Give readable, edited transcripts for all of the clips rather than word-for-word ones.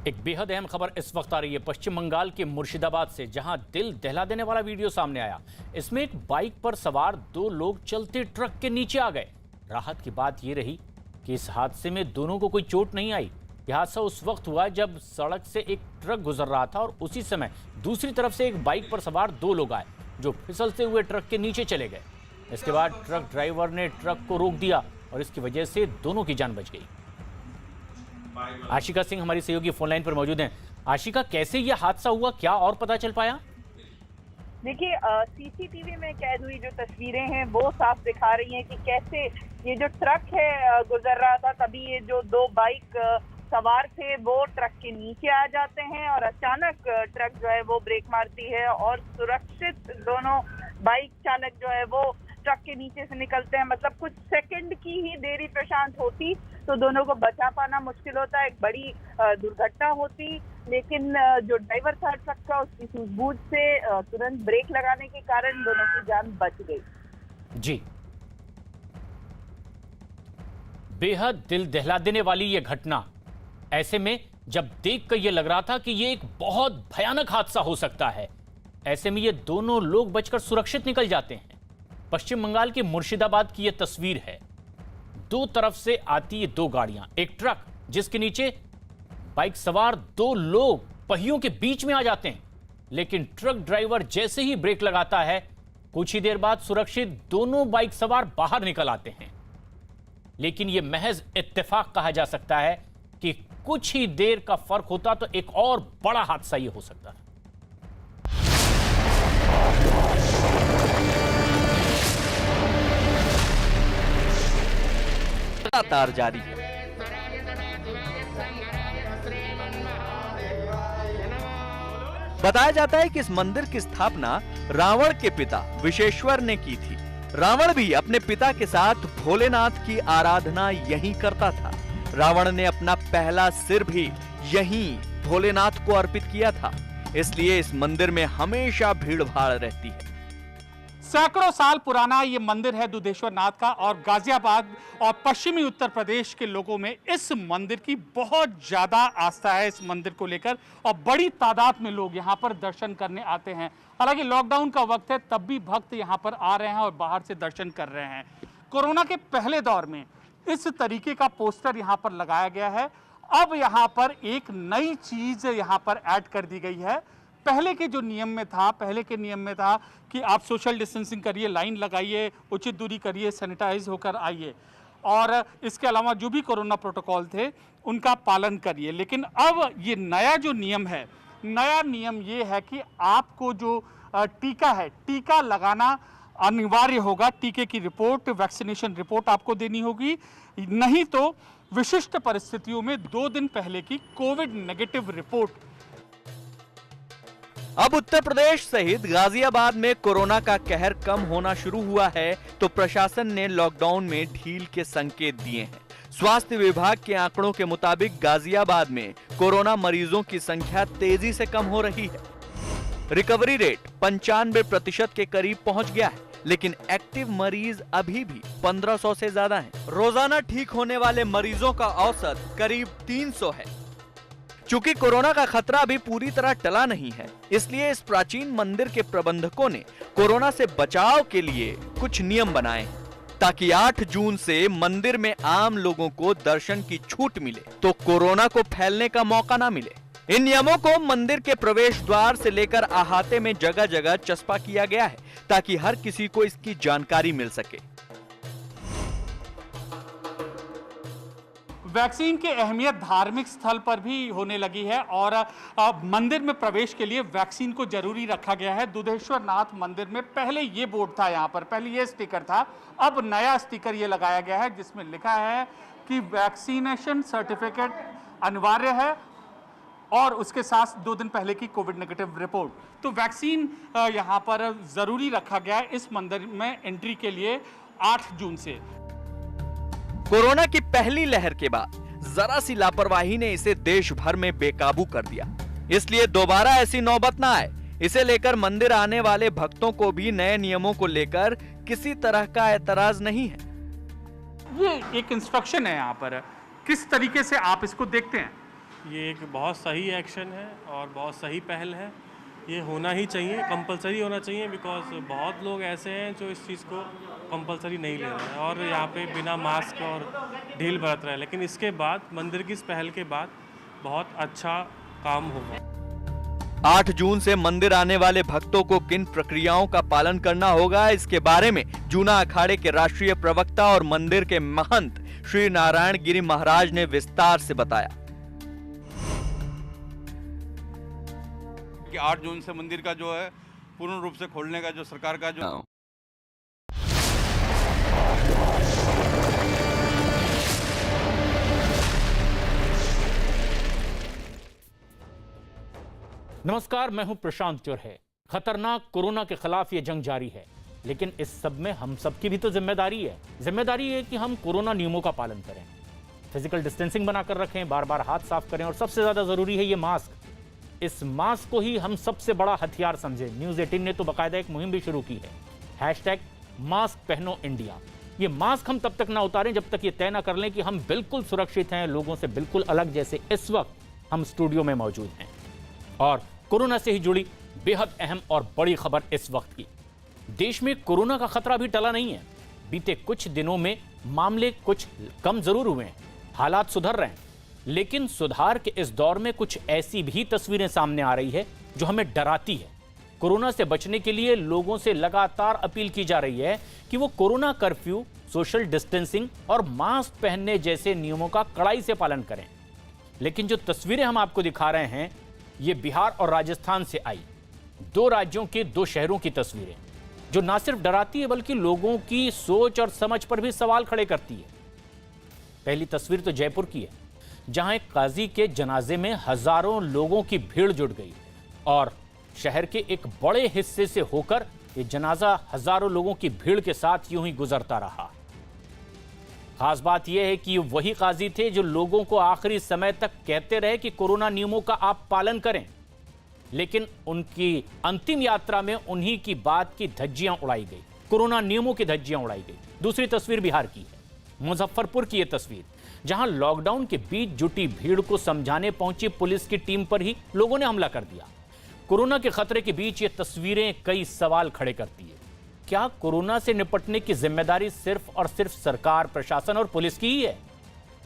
एक बेहद अहम खबर इस वक्त आ रही है पश्चिम बंगाल के मुर्शिदाबाद से, जहां दिल दहला देने वाला वीडियो सामने आया। इसमें एक बाइक पर सवार दो लोग चलते ट्रक के नीचे आ गए। राहत की बात यह रही कि इस हादसे में दोनों को कोई चोट नहीं आई। यह हादसा उस वक्त हुआ जब सड़क से एक ट्रक गुजर रहा था और उसी समय दूसरी तरफ से एक बाइक पर सवार दो लोग आए जो फिसलते हुए ट्रक के नीचे चले गए। इसके बाद ट्रक ड्राइवर ने ट्रक को रोक दिया और इसकी वजह से दोनों की जान बच गई। आशिका सिंह हमारी सहयोगी फोनलाइन पर मौजूद हैं। आशिका, कैसे यह हादसा हुआ, क्या और पता चल पाया? देखिए, सीसीटीवी में कैद हुई जो तस्वीरें हैं वो साफ दिखा रही हैं कि कैसे ये जो ट्रक है गुजर रहा था, तभी ये जो दो बाइक सवार थे वो ट्रक के नीचे आ जाते हैं और अचानक ट्रक जो है वो ब्रेक मारती है और सुरक्षित दोनों बाइक चालक जो है वो ट्रक के नीचे से निकलते हैं। मतलब कुछ सेकंड की ही देरी प्रशांत होती तो दोनों को बचा पाना मुश्किल होता, एक बड़ी दुर्घटना होती। लेकिन जो ड्राइवर था ट्रक का, उसकी सूझबूझ से तुरंत ब्रेक लगाने के कारण दोनों की जान बच गई। जी, बेहद दिल दहला देने वाली यह घटना। ऐसे में जब देखकर यह लग रहा था कि यह एक बहुत भयानक हादसा हो सकता है, ऐसे में ये दोनों लोग बचकर सुरक्षित निकल जाते हैं। पश्चिम बंगाल के मुर्शिदाबाद की यह तस्वीर है। दो तरफ से आती ये दो गाड़ियां, एक ट्रक जिसके नीचे बाइक सवार दो लोग पहियों के बीच में आ जाते हैं, लेकिन ट्रक ड्राइवर जैसे ही ब्रेक लगाता है कुछ ही देर बाद सुरक्षित दोनों बाइक सवार बाहर निकल आते हैं। लेकिन यह महज इत्तेफाक कहा जा सकता है कि कुछ ही देर का फर्क होता तो एक और बड़ा हादसा यह हो सकता है। लगातार जारी है। बताया जाता है कि इस मंदिर की स्थापना रावण के पिता विशेश्वर ने की थी। रावण भी अपने पिता के साथ भोलेनाथ की आराधना यहीं करता था। रावण ने अपना पहला सिर भी यहीं भोलेनाथ को अर्पित किया था, इसलिए इस मंदिर में हमेशा भीड़ भाड़ रहती है। सैकड़ों साल पुराना ये मंदिर है दुधेश्वर नाथ का, और गाजियाबाद और पश्चिमी उत्तर प्रदेश के लोगों में इस मंदिर की बहुत ज्यादा आस्था है इस मंदिर को लेकर, और बड़ी तादाद में लोग यहाँ पर दर्शन करने आते हैं। हालांकि लॉकडाउन का वक्त है, तब भी भक्त यहाँ पर आ रहे हैं और बाहर से दर्शन कर रहे हैं। कोरोना के पहले दौर में इस तरीके का पोस्टर यहाँ पर लगाया गया है। अब यहाँ पर एक नई चीज यहाँ पर ऐड कर दी गई है। पहले के नियम में था कि आप सोशल डिस्टेंसिंग करिए, लाइन लगाइए, उचित दूरी करिए, सैनिटाइज होकर आइए, और इसके अलावा जो भी कोरोना प्रोटोकॉल थे उनका पालन करिए। लेकिन अब ये नया नियम ये है कि आपको जो टीका है, टीका लगाना अनिवार्य होगा। टीके की रिपोर्ट, वैक्सीनेशन रिपोर्ट आपको देनी होगी, नहीं तो विशिष्ट परिस्थितियों में 2 दिन पहले की कोविड नेगेटिव रिपोर्ट। अब उत्तर प्रदेश सहित गाजियाबाद में कोरोना का कहर कम होना शुरू हुआ है, तो प्रशासन ने लॉकडाउन में ढील के संकेत दिए हैं। स्वास्थ्य विभाग के आंकड़ों के मुताबिक गाजियाबाद में कोरोना मरीजों की संख्या तेजी से कम हो रही है। रिकवरी रेट 95% के करीब पहुंच गया है, लेकिन एक्टिव मरीज अभी भी 1500 से ज्यादा हैं। रोजाना ठीक होने वाले मरीजों का औसत करीब 300 है। चूंकि कोरोना का खतरा अभी पूरी तरह टला नहीं है, इसलिए इस प्राचीन मंदिर के प्रबंधकों ने कोरोना से बचाव के लिए कुछ नियम बनाए हैं, ताकि 8 जून से मंदिर में आम लोगों को दर्शन की छूट मिले तो कोरोना को फैलने का मौका ना मिले। इन नियमों को मंदिर के प्रवेश द्वार से लेकर अहाते में जगह जगह चस्पा किया गया है, ताकि हर किसी को इसकी जानकारी मिल सके। वैक्सीन की अहमियत धार्मिक स्थल पर भी होने लगी है, और मंदिर में प्रवेश के लिए वैक्सीन को जरूरी रखा गया है। दुधेश्वर नाथ मंदिर में पहले ये बोर्ड था, यहाँ पर पहले ये स्टिकर था, अब नया स्टिकर ये लगाया गया है जिसमें लिखा है कि वैक्सीनेशन सर्टिफिकेट अनिवार्य है, और उसके साथ 2 दिन पहले की कोविड नेगेटिव रिपोर्ट। तो वैक्सीन यहाँ पर जरूरी रखा गया है इस मंदिर में एंट्री के लिए 8 जून से। कोरोना की पहली लहर के बाद जरा सी लापरवाही ने इसे देश भर में बेकाबू कर दिया, इसलिए दोबारा ऐसी नौबत ना आए, इसे लेकर मंदिर आने वाले भक्तों को भी नए नियमों को लेकर किसी तरह का एतराज नहीं है। ये एक इंस्ट्रक्शन है यहाँ पर, किस तरीके से आप इसको देखते हैं? ये एक बहुत सही एक्शन है और बहुत सही पहल है। ये होना ही चाहिए, कंपलसरी होना चाहिए, बिकॉज बहुत लोग ऐसे हैं जो इस चीज़ को कंपलसरी नहीं ले रहे हैं और यहाँ पे बिना मास्क और ढील बरत रहे हैं। लेकिन इसके बाद, मंदिर की इस पहल के बाद बहुत अच्छा काम होगा। 8 जून से मंदिर आने वाले भक्तों को किन प्रक्रियाओं का पालन करना होगा, इसके बारे में जूना अखाड़े के राष्ट्रीय प्रवक्ता और मंदिर के महंत श्री नारायण गिरी महाराज ने विस्तार से बताया कि 8 जून से मंदिर का जो है पूर्ण रूप से खोलने का जो सरकार का जो नमस्कार, मैं हूं प्रशांत चुरहे। खतरनाक कोरोना के खिलाफ ये जंग जारी है, लेकिन इस सब में हम सबकी भी तो जिम्मेदारी है। जिम्मेदारी है कि हम कोरोना नियमों का पालन करें, फिजिकल डिस्टेंसिंग बनाकर रखें, बार बार हाथ साफ करें और सबसे ज्यादा जरूरी है ये मास्क। इस मास्क को ही हम सबसे बड़ा हथियार समझे। न्यूज 18 ने तो बाकायदा एक मुहिम भी शुरू की है, #मास्क पहनो इंडिया। ये मास्क हम तब तक ना उतारें जब तक ये तय ना कर लें कि हम बिल्कुल सुरक्षित हैं, लोगों से बिल्कुल अलग, जैसे इस वक्त हम स्टूडियो में मौजूद हैं। और कोरोना से ही जुड़ी बेहद अहम और बड़ी खबर इस वक्त की। देश में कोरोना का खतरा भी टला नहीं है। बीते कुछ दिनों में मामले कुछ कम जरूर हुए हैं, हालात सुधर रहे हैं, लेकिन सुधार के इस दौर में कुछ ऐसी भी तस्वीरें सामने आ रही है जो हमें डराती है। कोरोना से बचने के लिए लोगों से लगातार अपील की जा रही है कि वो कोरोना कर्फ्यू, सोशल डिस्टेंसिंग और मास्क पहनने जैसे नियमों का कड़ाई से पालन करें। लेकिन जो तस्वीरें हम आपको दिखा रहे हैं, ये बिहार और राजस्थान से आई 2 राज्यों के 2 शहरों की तस्वीरें, जो ना सिर्फ डराती है बल्कि लोगों की सोच और समझ पर भी सवाल खड़े करती है। पहली तस्वीर तो जयपुर की है, जहां एक काजी के जनाजे में हजारों लोगों की भीड़ जुट गई और शहर के एक बड़े हिस्से से होकर ये जनाजा हजारों लोगों की भीड़ के साथ यूं ही गुजरता रहा। खास बात यह है कि वही काजी थे जो लोगों को आखिरी समय तक कहते रहे कि कोरोना नियमों का आप पालन करें, लेकिन उनकी अंतिम यात्रा में उन्हीं की बात की धज्जियां उड़ाई गई, कोरोना नियमों की धज्जियां उड़ाई गई। दूसरी तस्वीर बिहार की है, मुजफ्फरपुर की यह तस्वीर, जहां लॉकडाउन के बीच जुटी भीड़ को समझाने पहुंची पुलिस की टीम पर ही लोगों ने हमला कर दिया। कोरोना के खतरे के बीच ये तस्वीरें कई सवाल खड़े करती है। क्या कोरोना से निपटने की जिम्मेदारी सिर्फ और सिर्फ सरकार, प्रशासन और पुलिस की ही है?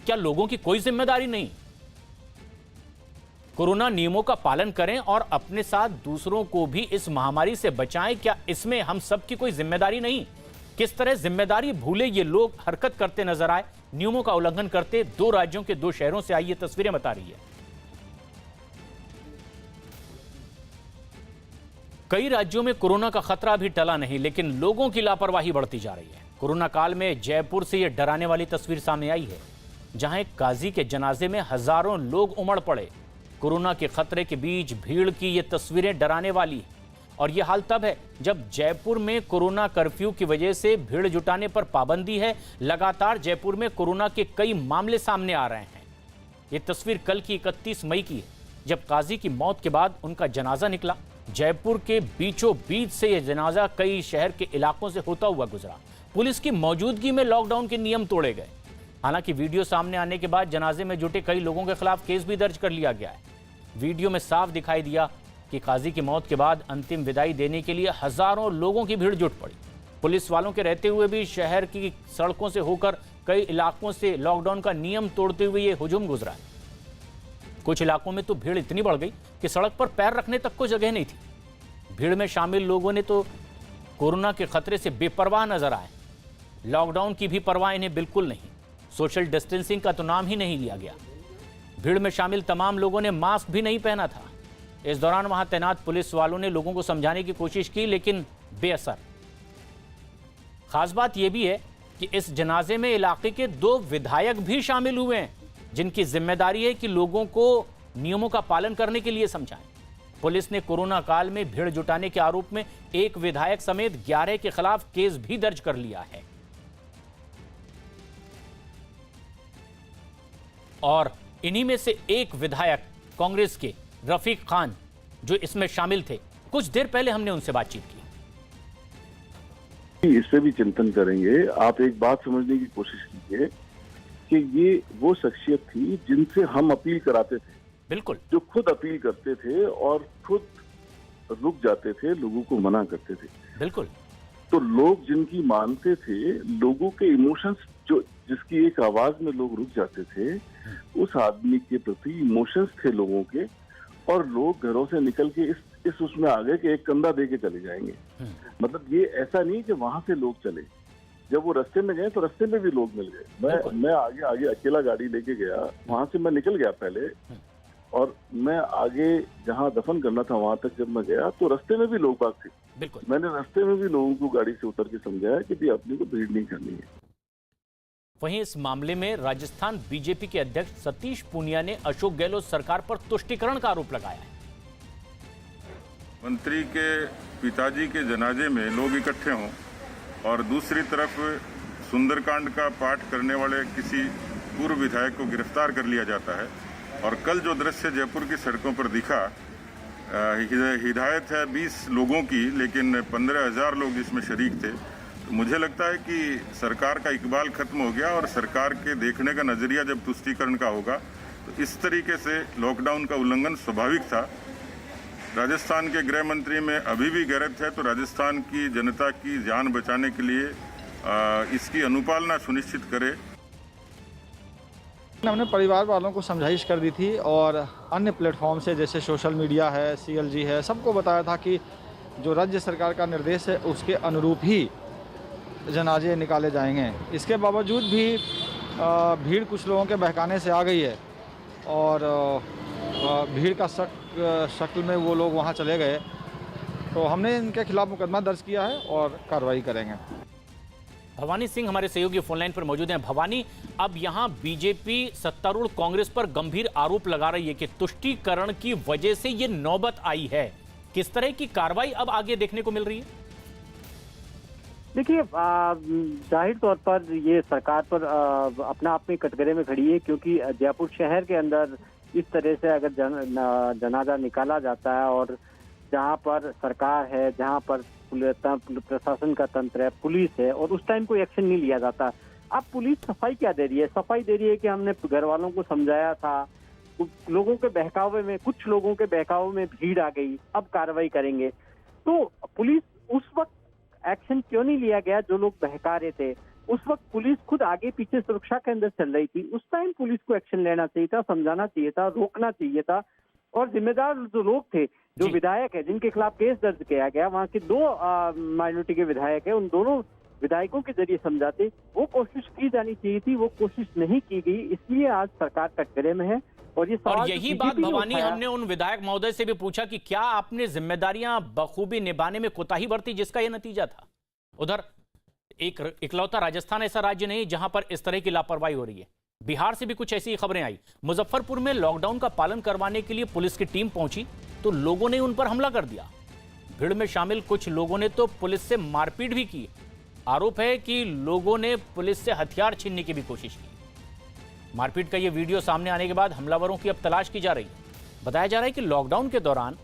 क्या लोगों की कोई जिम्मेदारी नहीं? कोरोना नियमों का पालन करें और अपने साथ दूसरों को भी इस महामारी से बचाएं, क्या इसमें हम सब की कोई जिम्मेदारी नहीं? किस तरह जिम्मेदारी भूले ये लोग हरकत करते नजर आए, नियमों का उल्लंघन करते 2 राज्यों के 2 शहरों से आई ये तस्वीरें बता रही है। कई राज्यों में कोरोना का खतरा भी टला नहीं, लेकिन लोगों की लापरवाही बढ़ती जा रही है। कोरोना काल में जयपुर से यह डराने वाली तस्वीर सामने आई है, जहां एक काजी के जनाजे में हजारों लोग उमड़ पड़े। कोरोना के खतरे के बीच भीड़ की ये तस्वीरें डराने वाली है, और यह हाल तब है जब जयपुर में कोरोना कर्फ्यू की वजह से भीड़ जुटाने पर पाबंदी है। लगातार जयपुर में कोरोना के कई मामले सामने आ रहे हैं। ये तस्वीर कल की 31 मई की है, जब काजी की मौत के बाद उनका जनाजा निकला। जयपुर के बीचों बीच से यह जनाजा कई शहर के इलाकों से होता हुआ गुजरा। पुलिस की मौजूदगी में लॉकडाउन के नियम तोड़े गए। हालांकि वीडियो सामने आने के बाद जनाजे में जुटे कई लोगों के खिलाफ केस भी दर्ज कर लिया गया है। वीडियो में साफ दिखाई दिया कि काजी की मौत के बाद अंतिम विदाई देने के लिए हजारों लोगों की भीड़ जुट पड़ी। पुलिस वालों के रहते हुए भी शहर की सड़कों से होकर कई इलाकों से लॉकडाउन का नियम तोड़ते हुए ये हुजूम गुजरा। कुछ इलाकों में तो भीड़ इतनी बढ़ गई कि सड़क पर पैर रखने तक को जगह नहीं थी। भीड़ में शामिल लोगों ने तो कोरोना के खतरे से बेपरवाह नजर आए। लॉकडाउन की भी परवाह इन्हें बिल्कुल नहीं, सोशल डिस्टेंसिंग का तो नाम ही नहीं लिया गया। भीड़ में शामिल तमाम लोगों ने मास्क भी नहीं पहना था। इस दौरान वहां तैनात पुलिस वालों ने लोगों को समझाने की कोशिश की, लेकिन बेअसर। खास बात यह भी है कि इस जनाजे में इलाके के 2 विधायक भी शामिल हुए हैं, जिनकी जिम्मेदारी है कि लोगों को नियमों का पालन करने के लिए समझाएं। पुलिस ने कोरोना काल में भीड़ जुटाने के आरोप में एक विधायक समेत 11 के खिलाफ केस भी दर्ज कर लिया है। और इन्हीं में से एक विधायक कांग्रेस के रफीक खान जो इसमें शामिल थे, कुछ देर पहले हमने उनसे बातचीत की। इस पे भी चिंतन करेंगे। आप एक बात समझने की कोशिश कीजिए कि ये वो शख्सियत थी जिनसे हम अपील कराते थे बिल्कुल। जो खुद अपील करते थे और खुद रुक जाते थे, लोगों को मना करते थे। बिल्कुल। तो लोग जिनकी मानते थे, लोगों के इमोशंस, जो जिसकी एक आवाज में लोग रुक जाते थे, उस आदमी के प्रति इमोशंस थे लोगों के, और लोग घरों से निकल के इस उसमें आ गए कि एक कंधा दे के चले जाएंगे। मतलब ये ऐसा नहीं कि वहां से लोग चले, जब वो रास्ते में गए तो रास्ते में भी लोग मिल गए। मैं आगे अकेला गाड़ी लेके गया, वहां से मैं निकल गया पहले, और मैं आगे जहां दफन करना था वहां तक जब मैं गया तो रास्ते में भी लोग बाग थे। बिल्कुल। मैंने रास्ते में भी लोगों को गाड़ी से उतर के समझाया कि भी अपने को भीड़ नहीं करनी है। वहीं इस मामले में राजस्थान बीजेपी के अध्यक्ष सतीश पूनिया ने अशोक गहलोत सरकार पर तुष्टीकरण का आरोप लगाया है। मंत्री के पिताजी के जनाजे में लोग इकट्ठे हों और दूसरी तरफ सुंदरकांड का पाठ करने वाले किसी पूर्व विधायक को गिरफ्तार कर लिया जाता है, और कल जो दृश्य जयपुर की सड़कों पर दिखा, हिदायत है 20 लोगों की, लेकिन 15,000 लोग इसमें शरीक थे। तो मुझे लगता है कि सरकार का इकबाल खत्म हो गया, और सरकार के देखने का नजरिया जब तुष्टीकरण का होगा तो इस तरीके से लॉकडाउन का उल्लंघन स्वाभाविक था। राजस्थान के गृह मंत्री में अभी भी गैरत है, तो राजस्थान की जनता की जान बचाने के लिए इसकी अनुपालना सुनिश्चित करे। हमने परिवार वालों को समझाइश कर दी थी, और अन्य प्लेटफॉर्म से जैसे सोशल मीडिया है, CLG है, सबको बताया था कि जो राज्य सरकार का निर्देश है उसके अनुरूप ही जनाजे निकाले जाएंगे। इसके बावजूद भी भीड़ कुछ लोगों के बहकाने से आ गई है, और भीड़ का शक्ल में वो लोग वहाँ चले गए, तो हमने इनके खिलाफ मुकदमा दर्ज किया है और कार्रवाई करेंगे। भवानी सिंह हमारे सहयोगी फोनलाइन पर मौजूद हैं। भवानी, अब यहां बीजेपी सत्तारूढ़ कांग्रेस पर गंभीर आरोप लगा रही है कि तुष्टीकरण की वजह से ये नौबत आई है। किस तरह की कार्रवाई अब आगे देखने को मिल रही है? देखिए, जाहिर तौर पर ये सरकार पर अपना आप में कटघरे में खड़ी है, क्योंकि जयपुर शहर के अंदर इस तरह से अगर जनाजा निकाला जाता है, और जहां पर सरकार है, जहां पर प्रशासन का तंत्र है, पुलिस है, और उस टाइम कोई एक्शन नहीं लिया जाता। अब पुलिस सफाई क्या दे रही है? सफाई दे रही है कि हमने घर वालों को समझाया था, लोगों के बहकावे में, कुछ लोगों के बहकावे में भीड़ आ गई, अब कार्रवाई करेंगे। तो पुलिस उस वक्त एक्शन क्यों नहीं लिया गया? जो लोग बहका रहे थे उस वक्त पुलिस खुद आगे पीछे सुरक्षा के अंदर चल रही थी, उस टाइम पुलिस को एक्शन लेना चाहिए था, समझाना चाहिए था, रोकना चाहिए था। और जिम्मेदार जो लोग थे, जो विधायक है जिनके खिलाफ केस दर्ज किया गया, वहाँ के 2 माइनॉरिटी के विधायक है, उन दोनों विधायकों के जरिए समझाते, वो कोशिश की जानी चाहिए थी, वो कोशिश नहीं की गई, इसलिए आज सरकार कटघरे में है। और यही बात भवानी हमने उन विधायक महोदय से भी पूछा कि क्या आपने जिम्मेदारियां बखूबी निभाने में कोताही बरती, जिसका यह नतीजा था। उधर एक इकलौता राजस्थान ऐसा राज्य नहीं जहां पर इस तरह की लापरवाही हो रही है। बिहार से भी कुछ ऐसी खबरें आई। मुजफ्फरपुर में लॉकडाउन का पालन करवाने के लिए पुलिस की टीम पहुंची तो लोगों ने उन पर हमला कर दिया। भीड़ में शामिल कुछ लोगों ने तो पुलिस से मारपीट भी की। आरोप है कि लोगों ने पुलिस से हथियार छीनने की भी कोशिश की। मारपीट का यह वीडियो सामने आने के बाद हमलावरों की अब तलाश की जा रही है। बताया जा रहा है कि लॉकडाउन के दौरान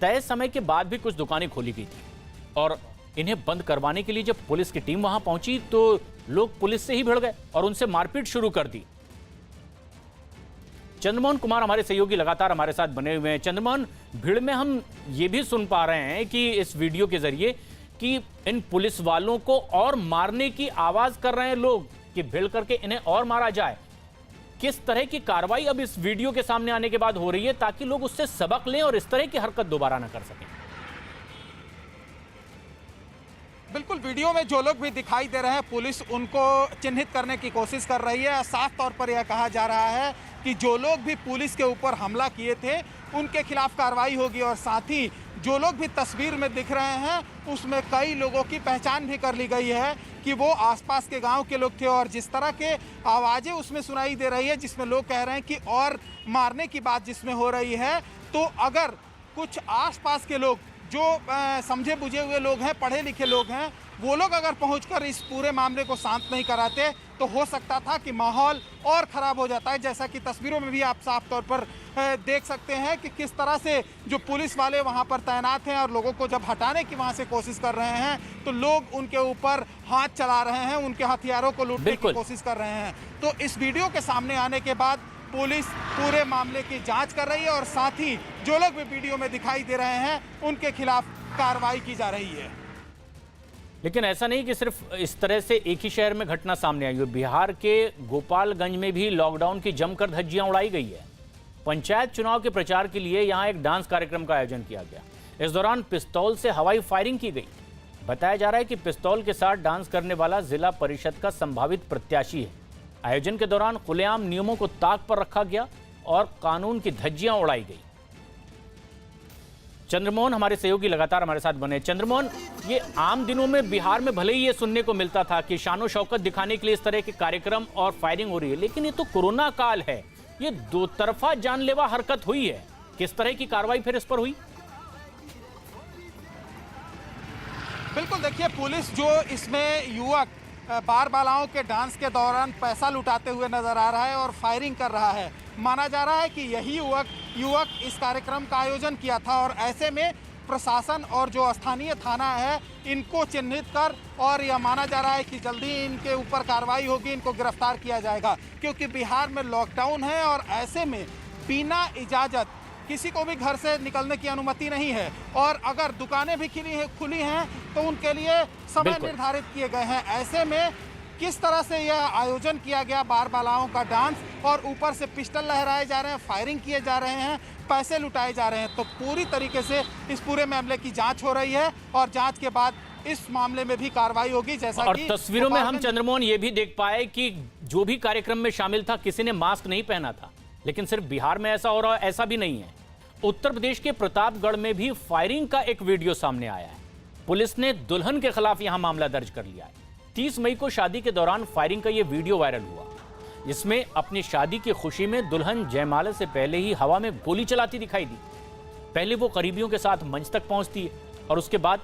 तय समय के बाद भी कुछ दुकानें खोली गई थी, और इन्हें बंद करवाने के लिए जब पुलिस की टीम वहां पहुंची तो लोग पुलिस से ही भिड़ गए और उनसे मारपीट शुरू कर दी। चंद्रमोहन कुमार हमारे सहयोगी लगातार हमारे साथ बने हुए हैं। चंद्रमोहन, भीड़ में हम ये भी सुन पा रहे हैं कि इस वीडियो के जरिए कि इन पुलिस वालों को और मारने की आवाज कर रहे हैं लोग कि भिड़ करके इन्हें और मारा जाए। किस तरह की कार्रवाई अब इस वीडियो के सामने आने के बाद हो रही है ताकि लोग उससे सबक लें और इस तरह की हरकत दोबारा ना कर सकें? बिल्कुल, वीडियो में जो लोग भी दिखाई दे रहे हैं, पुलिस उनको चिन्हित करने की कोशिश कर रही है। साफ तौर पर यह कहा जा रहा है कि जो लोग भी पुलिस के ऊपर हमला किए थे उनके खिलाफ कार्रवाई होगी, और साथ ही जो लोग भी तस्वीर में दिख रहे हैं उसमें कई लोगों की पहचान भी कर ली गई है कि वो आसपास के गांव के लोग थे। और जिस तरह के आवाज़ें उसमें सुनाई दे रही है जिसमें लोग कह रहे हैं कि और मारने की बात जिसमें हो रही है, तो अगर कुछ आसपास के लोग जो समझे बुझे हुए लोग हैं, पढ़े लिखे लोग हैं, वो लोग अगर पहुंचकर इस पूरे मामले को शांत नहीं कराते तो हो सकता था कि माहौल और ख़राब हो जाता है। जैसा कि तस्वीरों में भी आप साफ तौर पर देख सकते हैं कि किस तरह से जो पुलिस वाले वहां पर तैनात हैं और लोगों को जब हटाने की वहां से कोशिश कर रहे हैं तो लोग उनके ऊपर हाथ चला रहे हैं, उनके हथियारों को लूटने की कोशिश कर रहे हैं। तो इस वीडियो के सामने आने के बाद पुलिस पूरे मामले की जांच कर रही है और साथ ही जो लोग भी वीडियो में दिखाई दे रहे हैं उनके खिलाफ कार्रवाई की जा रही है। लेकिन ऐसा नहीं कि सिर्फ इस तरह से एक ही शहर में घटना सामने आई है। बिहार के गोपालगंज में भी लॉकडाउन की जमकर धज्जियां उड़ाई गई है। पंचायत चुनाव के प्रचार के लिए यहां एक डांस कार्यक्रम का आयोजन किया गया। इस दौरान पिस्तौल से हवाई फायरिंग की गई। बताया जा रहा है कि पिस्तौल के साथ डांस करने वाला जिला परिषद का संभावित प्रत्याशी है। आयोजन के दौरान खुलेआम नियमों को ताक पर रखा गया और कानून की धज्जियां उड़ाई गई। चंद्रमोहन हमारे सहयोगी लगातार हमारे साथ बने। चंद्रमोहन, ये आम दिनों में बिहार में भले ही ये सुनने को मिलता था कि शानो शौकत दिखाने के लिए इस तरह के कार्यक्रम और फायरिंग हो रही है, लेकिन ये तो कोरोना काल है, ये दो तरफा जानलेवा हरकत हुई है। किस तरह की कार्रवाई फिर इस पर हुई? बिल्कुल, देखिए पुलिस जो इसमें युवक बार बालाओं के डांस के दौरान पैसा लुटाते हुए नजर आ रहा है और फायरिंग कर रहा है। माना जा रहा है कि यही युवक इस कार्यक्रम का आयोजन किया था और ऐसे में प्रशासन और जो स्थानीय थाना है इनको चिन्हित कर और यह माना जा रहा है कि जल्दी इनके ऊपर कार्रवाई होगी, इनको गिरफ्तार किया जाएगा, क्योंकि बिहार में लॉकडाउन है और ऐसे में बिना इजाज़त किसी को भी घर से निकलने की अनुमति नहीं है और अगर दुकानें भी खुली हैं तो उनके लिए समय निर्धारित किए गए हैं। ऐसे में किस तरह से यह आयोजन किया गया बार बालाओं का डांस और ऊपर से पिस्टल लहराए जा रहे हैं, फायरिंग किए जा रहे हैं, पैसे लुटाए जा रहे हैं, तो पूरी तरीके से इस पूरे मामले की जांच हो रही है और जांच के बाद इस मामले में भी कार्रवाई होगी। जैसा और कि तस्वीरों में हम चंद्रमोहन ये भी देख पाए कि जो भी कार्यक्रम में शामिल था किसी ने मास्क नहीं पहना था। लेकिन सिर्फ बिहार में ऐसा हो रहा है ऐसा भी नहीं है। उत्तर प्रदेश के प्रतापगढ़ में भी फायरिंग का एक वीडियो सामने आया है। पुलिस ने दुल्हन के खिलाफ यहां मामला दर्ज कर लिया है। 30 मई को शादी के दौरान फायरिंग का यह वीडियो वायरल हुआ, जिसमें अपनी शादी की खुशी में दुल्हन जयमाला से पहले ही हवा में गोली चलाती दिखाई दी। पहले वो करीबियों के साथ मंच तक पहुंचती है और उसके बाद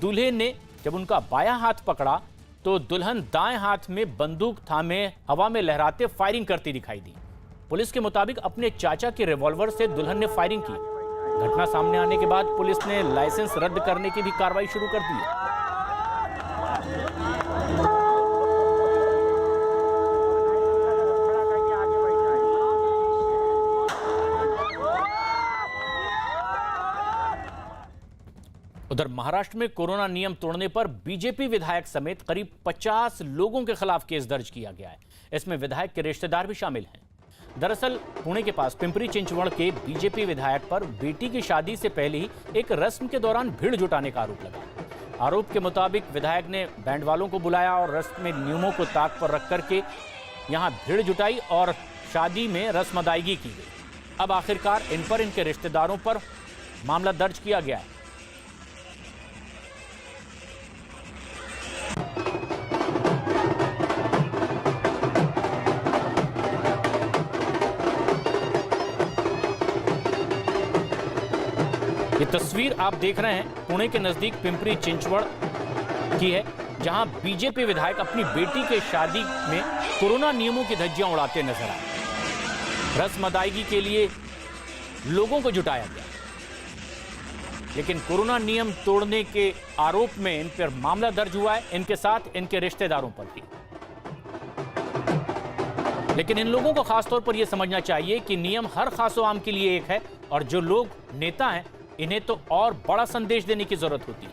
दूल्हे ने जब उनका बायां हाथ पकड़ा तो दुल्हन दाएं हाथ में बंदूक थामे हवा में लहराते फायरिंग करती दिखाई दी। पुलिस के मुताबिक अपने चाचा के रिवॉल्वर से दुल्हन ने फायरिंग की। घटना सामने आने के बाद पुलिस ने लाइसेंस रद्द करने की भी कार्रवाई शुरू कर दी है। उधर महाराष्ट्र में कोरोना नियम तोड़ने पर बीजेपी विधायक समेत करीब 50 लोगों के खिलाफ केस दर्ज किया गया है। इसमें विधायक के रिश्तेदार भी शामिल हैं। दरअसल पुणे के पास पिंपरी चिंचवड़ के बीजेपी विधायक पर बेटी की शादी से पहले ही एक रस्म के दौरान भीड़ जुटाने का आरोप लगा। आरोप के मुताबिक विधायक ने बैंड वालों को बुलाया और रस्म में नियमों को ताक पर रख करके यहां भीड़ जुटाई और शादी में रस्म अदायगी की गई। अब आखिरकार इन पर इनके रिश्तेदारों पर मामला दर्ज किया गया है। ये तस्वीर आप देख रहे हैं पुणे के नजदीक पिंपरी चिंचवड़ की है, जहां बीजेपी विधायक अपनी बेटी के शादी में कोरोना नियमों की धज्जियां उड़ाते नजर आए। रस्म अदायगी के लिए लोगों को जुटाया गया, लेकिन कोरोना नियम तोड़ने के आरोप में इन पर मामला दर्ज हुआ है, इनके साथ इनके रिश्तेदारों पर भी। लेकिन इन लोगों को खासतौर पर यह समझना चाहिए कि नियम हर खासो आम के लिए एक है और जो लोग नेता हैं इन्हें तो और बड़ा संदेश देने की जरूरत होती है।